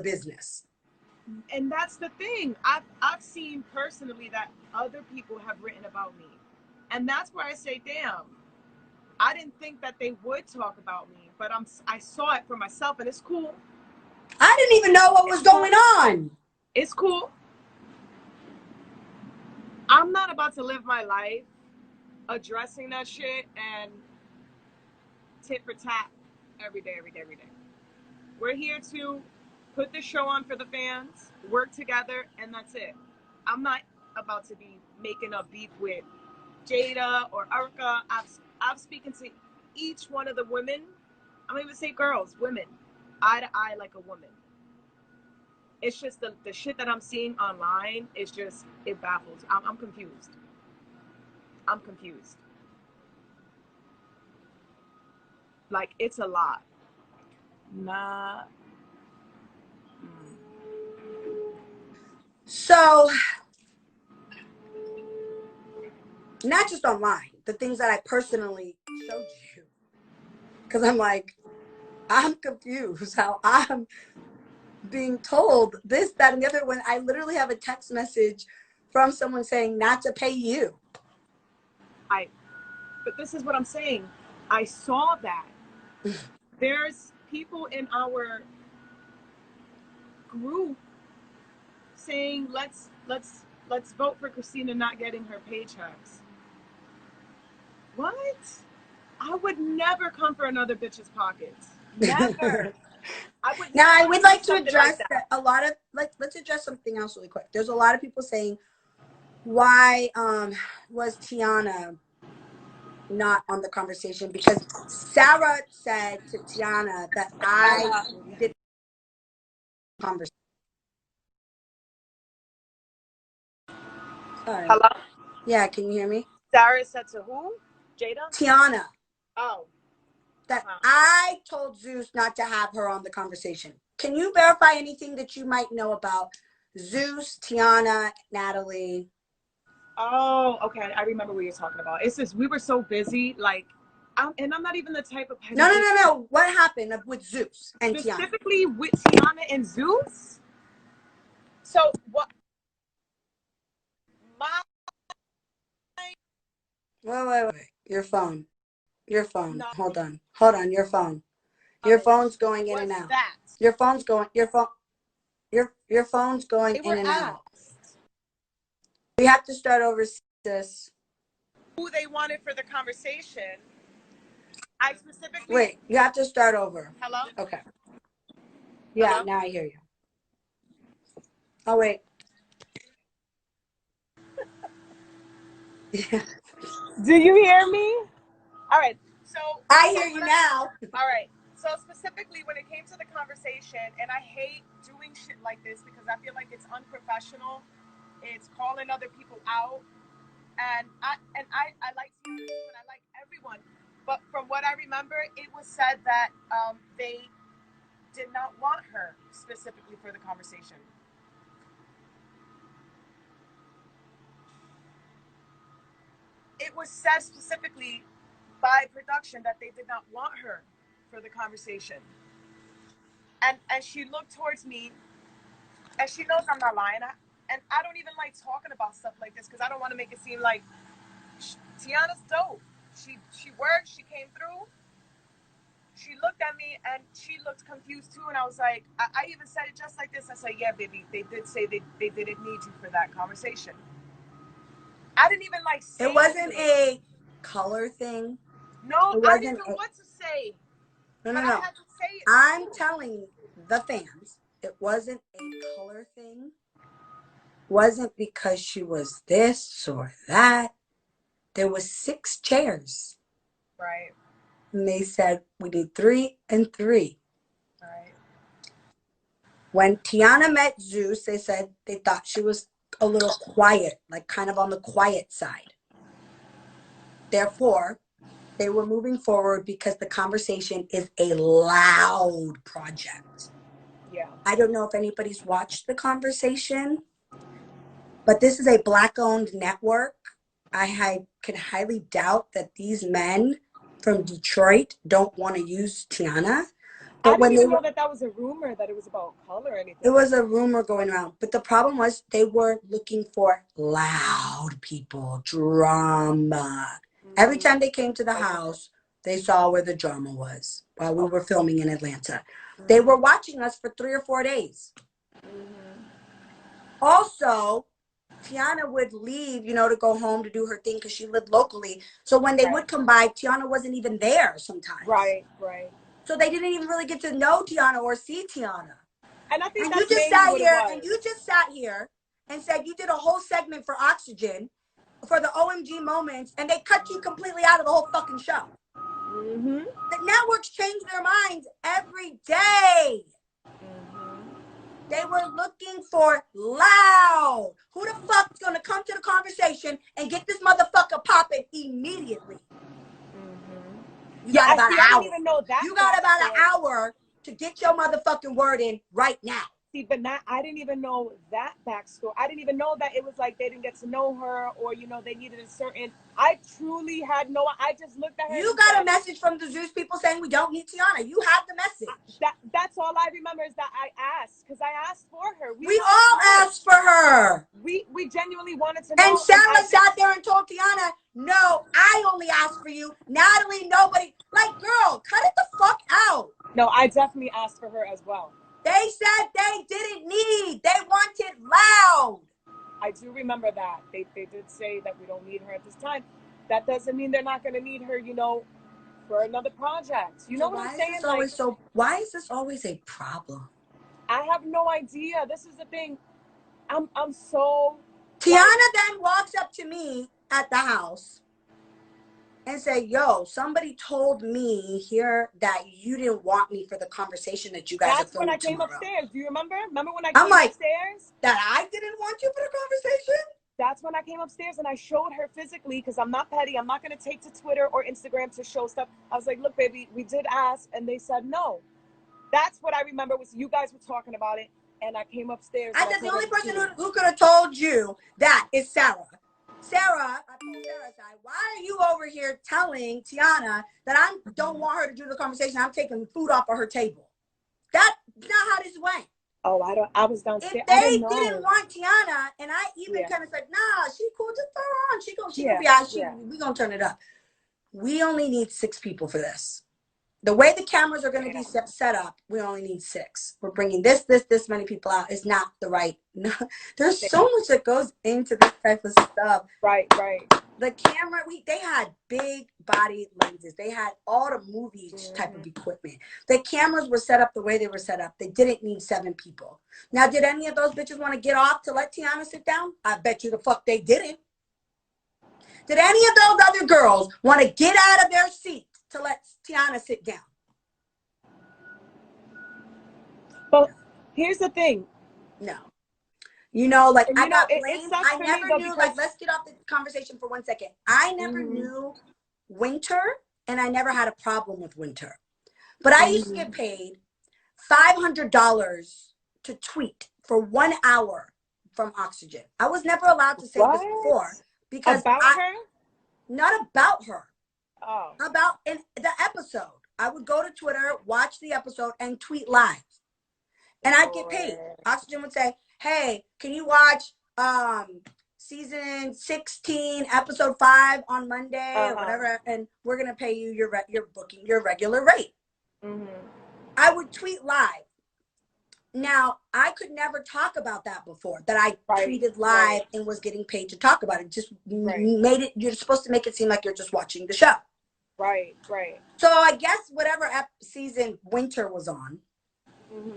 business. And that's the thing. I've seen personally that other people have written about me. And that's where I say, damn, I didn't think that they would talk about me, but I saw it for myself, and it's cool. I didn't even know what was going on. It's cool. I'm not about to live my life addressing that shit and tit for tat every day. We're here to put the show on for the fans, work together, and that's it. I'm not about to be making a beef with Jada or Erica. I've spoken to each one of the women. I'm not even say girls, women, eye to eye like a woman. It's just the shit that I'm seeing online is just, it baffles. I'm confused. I'm confused. Like, it's a lot. Nah. So, not just online, the things that I personally showed you. Because I'm like, I'm confused how I'm being told this, that, and the other when I literally have a text message from someone saying not to pay you. But this is what I'm saying. I saw that. There's people in our group saying let's vote for Christina not getting her paychecks. What? I would never come for another bitch's pockets. Never. I would like to address like that. A lot of let's address something else really quick. There's a lot of people saying, why was Tiana not on the conversation? Because Sarah said to Tiana that I did conversation. Sorry. Hello? Yeah, can you hear me? Sarah said to who? Jada? Tiana. Oh. That I told Zeus not to have her on the conversation. Can you verify anything that you might know about Zeus, Tiana, Natalie? Oh, okay. I remember what you're talking about. It's just we were so busy, like, I'm not even the type of No. What happened with Zeus and Tiana? Specifically with Tiana and Zeus? So what? Wait. Your phone. No. Hold on. Your phone. Your phone's going in and out. That? Your phone's going. Your phone's going in and out. We have to start over, sis. Who they wanted for the conversation? I specifically. Wait. You have to start over. Hello. Okay. Yeah. Hello? Now I hear you. Oh wait. Yeah. Do you hear me? All right. So I hear you now. All right. So specifically when it came to the conversation, and I hate doing shit like this because I feel like it's unprofessional. It's calling other people out. And I like you and I like everyone. But from what I remember, it was said that they did not want her specifically for the conversation. It was said specifically by production that they did not want her for the conversation. And she looked towards me, and she knows I'm not lying. And I don't even like talking about stuff like this because I don't want to make it seem like Tiana's dope. She worked, she came through. She looked at me and she looked confused too. And I was like, I even said it just like this. I said, yeah, baby, they did say they didn't need you for that conversation. I didn't even like say it. Wasn't a color thing. No, I didn't know what to say. No. I had to say it. I'm telling the fans, it wasn't a color thing. Wasn't because she was this or that. There was 6 chairs. Right. And they said, we need 3 and 3. Right. When Tiana met Zeus, they said they thought she was a little quiet, like kind of on the quiet side. Therefore, they were moving forward because the conversation is a loud project. Yeah. I don't know if anybody's watched the conversation, but this is a Black-owned network. I can highly doubt that these men from Detroit don't want to use Tiana. I But didn't when they even know were, that that was a rumor that it was about color or it anything. was a rumor going around. But the problem was they were looking for loud people, drama. Every Mm-hmm. time they came to the house, they saw where the drama was while we Oh. were filming in Atlanta. They Mm-hmm. were watching us for 3 or 4 days. Mm-hmm. Also, Tiana would leave, to go home to do her thing because she lived locally. So when they Right. would come by, Tiana wasn't even there sometimes. Right. Right. So they didn't even really get to know Tiana or see Tiana. And I think And you that's just mainly sat what it here was. and you just sat here and said you did a whole segment for Oxygen for the OMG moments, and they cut you completely out of the whole fucking show. Mm-hmm. The networks change their minds every day. Mm-hmm. They were looking for loud. Who the fuck's gonna come to the conversation and get this motherfucker popping immediately? Mm-hmm. You Yeah, got about an I didn't hour. even know that You got about an backstory. hour to get your motherfucking word in right now. See, but not, I didn't even know that backstory. I didn't even know that it was like they didn't get to know her, or they needed a certain. I truly had no. I just looked at her You and got said, a message from the Zeus people saying we don't need Tiana. You have the message. That's all I remember is that I asked, because I asked for her. We We wanted to all know. asked for her. We genuinely wanted to And know, and I Sarah just sat there and told Tiana, no, I only asked for you. Natalie, nobody. Like, girl, cut it the fuck out. no, I definitely asked for her as well. They said they didn't need. They wanted loud. I do remember that they did say that we don't need her at this time. That doesn't mean they're not going to need her, for another project. You know what I'm saying? Like, Why is this always a problem? I have no idea. This is the thing. I'm so Tiana then walks up to me at the house and say, yo, somebody told me here that you didn't want me for the conversation that you guys are That's when I filming came tomorrow. upstairs. Do you remember? Remember when I I'm came like, upstairs? that I didn't want you for the conversation? That's when I came upstairs and I showed her physically, because I'm not petty. I'm not going to take to Twitter or Instagram to show stuff. I was like, look, baby, we did ask, and they said no. That's what I remember was you guys were talking about it, and I came upstairs. I And said the told only her person to. who could have told you that is Sarah. Sarah, I told Sarah, why are you over here telling Tiana that I don't want her to do the conversation? I'm taking food off of her table. That's not how this went. Oh, I was downstairs. If I they didn't know. didn't want Tiana, and I even kind of said, nah, she cool, just throw her on. She gonna be out. We gonna turn it up. We only need 6 people for this. The way the cameras are going to be set up, we only need 6. We're bringing this many people out. It's not the right. No, there's so much that goes into this type of stuff. Right. The camera, they had big body lenses. They had all the movie type of equipment. The cameras were set up the way they were set up. They didn't need 7 people. Now, did any of those bitches want to get off to let Tiana sit down? I bet you the fuck they didn't. Did any of those other girls want to get out of their seat to let Tiana sit down? But here's the thing. No. I got blamed. It sucks I for never me, though, knew, because let's get off the conversation for 1 second. I never knew Winter, and I never had a problem with Winter. But I used to get paid $500 to tweet for 1 hour from Oxygen. I was never allowed to say this before because not about her. Oh. About in the episode. I would go to Twitter, watch the episode, and tweet live. And I'd get paid. Oxygen would say, hey, can you watch season 16, episode 5 on Monday or whatever? And we're going to pay you your booking, your regular rate. I would tweet live. Now, I could never talk about that before, that I tweeted live and was getting paid to talk about it. Just made it, you're supposed to make it seem like you're just watching the show. Right. So I guess whatever season Winter was on,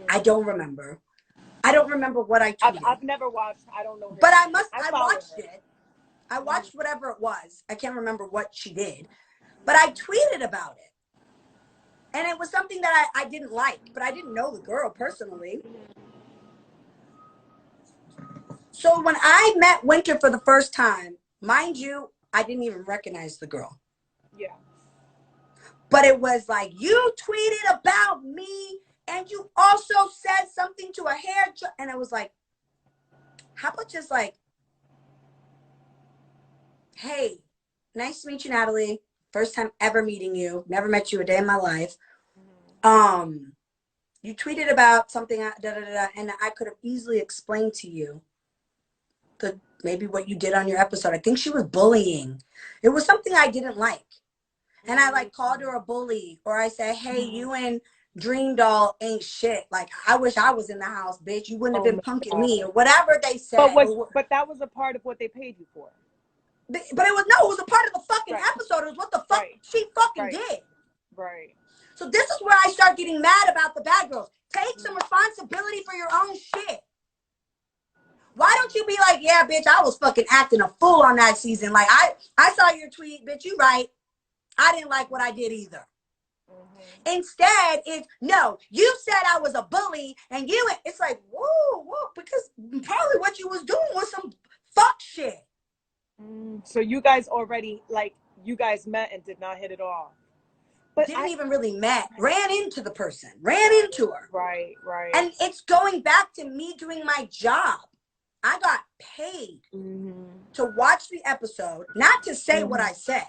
I don't remember. I don't remember what I tweeted. I've never watched. I don't know her. But I watched it. I watched whatever it was. I can't remember what she did. But I tweeted about it. And it was something that I didn't like. But I didn't know the girl personally. So when I met Winter for the first time, mind you, I didn't even recognize the girl. Yeah. But it was like, you tweeted about me. And you also said something to a and I was like, how about just like, hey, nice to meet you, Natalie. First time ever meeting you. Never met you a day in my life. You tweeted about something, and I could have easily explained to you maybe what you did on your episode. I think she was bullying. It was something I didn't like. And I like called her a bully, or I said, hey, you and Dream Doll ain't shit. Like, I wish I was in the house, bitch. You wouldn't have been punking me, or whatever they said. But that was a part of what they paid you for. But it was a part of the fucking episode. It was what the fuck she fucking did. Right. So this is where I start getting mad about the bad girls. Take some responsibility for your own shit. Why don't you be like, yeah, bitch, I was fucking acting a fool on that season. Like, I saw your tweet, bitch, you right. I didn't like what I did either. Instead, it's, no, you said I was a bully, and it's like, whoa, because probably what you was doing was some fuck shit. So you guys already, like, you guys met and did not hit it off. But didn't even really met. Ran into the person. Ran into her. Right. And it's going back to me doing my job. I got paid to watch the episode, not to say what I said.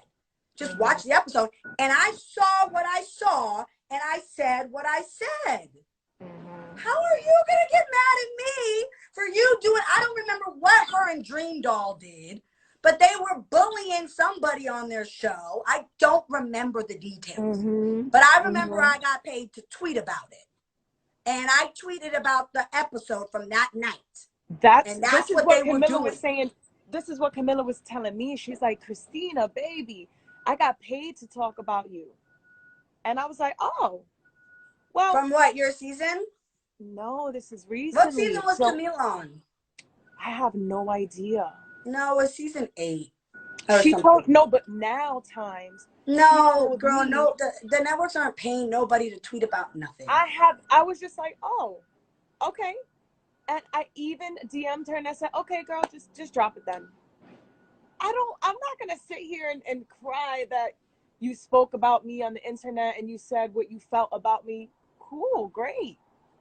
Just watch the episode. And I saw what I saw, and I said what I said. How are you going to get mad at me for you doing, I don't remember what her and Dream Doll did, but they were bullying somebody on their show. I don't remember the details, but I remember I got paid to tweet about it. And I tweeted about the episode from that night. That's what they were doing. Was saying. This is what Camilla was telling me. She's like, Christina, baby, I got paid to talk about you. And I was like, oh, well. From what, your season? No, this is recently. What season was Camille on? I have no idea. No, it was season 8. She told, no, but now times. No, girl, no, the networks aren't paying nobody to tweet about nothing. I was just like, oh, okay. And I even DM'd her and I said, okay, girl, just drop it then. I'm not going to sit here and cry that you spoke about me on the internet and you said what you felt about me. Cool, great.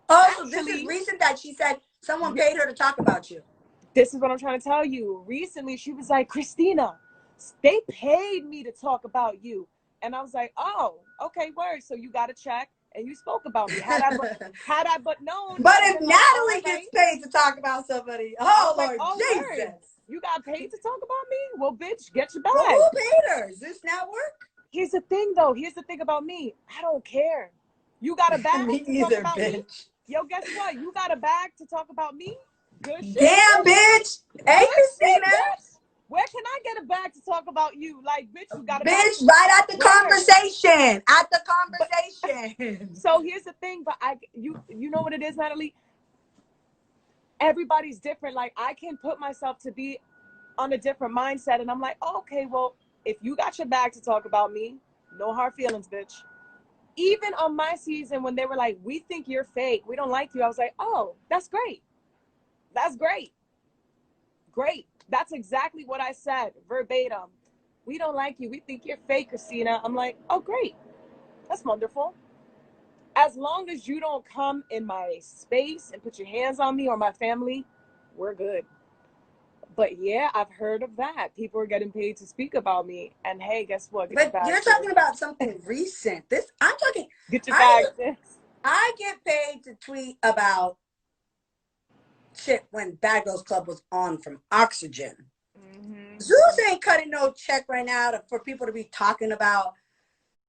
Oh, so this is recent that she said someone paid her to talk about you. This is what I'm trying to tell you. Recently, she was like, Christina, they paid me to talk about you. And I was like, oh, okay, word. So you got a check. And you spoke about me. Had I but known. But if Natalie gets paid to talk about somebody, oh Lord, Jesus. Word. You got paid to talk about me? Well, bitch, get your bag. Well, who paid her? Is this network? Here's the thing, though. Here's the thing about me. I don't care. You got a bag to talk about me? Yo, guess what? You got a bag to talk about me? Good shit. Damn, bitch. Hey, Christina. Where can I get a bag to talk about you? Like, bitch, you got a bag. Bitch, right at the conversation. At the conversation. So here's the thing, but you know what it is, Natalie? Everybody's different. Like, I can put myself to be on a different mindset, and I'm like, oh, okay, well, if you got your bag to talk about me, no hard feelings, bitch. Even on my season, when they were like, we think you're fake, we don't like you, I was like, oh, that's great. That's great. Great. That's exactly what I said, verbatim. We don't like you. We think you're fake, Christina. I'm like, oh, great. That's wonderful. As long as you don't come in my space and put your hands on me or my family, we're good. But yeah, I've heard of that. People are getting paid to speak about me. And hey, guess what? But you're talking about something recent. I'm talking. Get your bag, sis. I get paid to tweet about shit when Bad Girls Club was on from Oxygen. Zeus ain't cutting no check right now for people to be talking about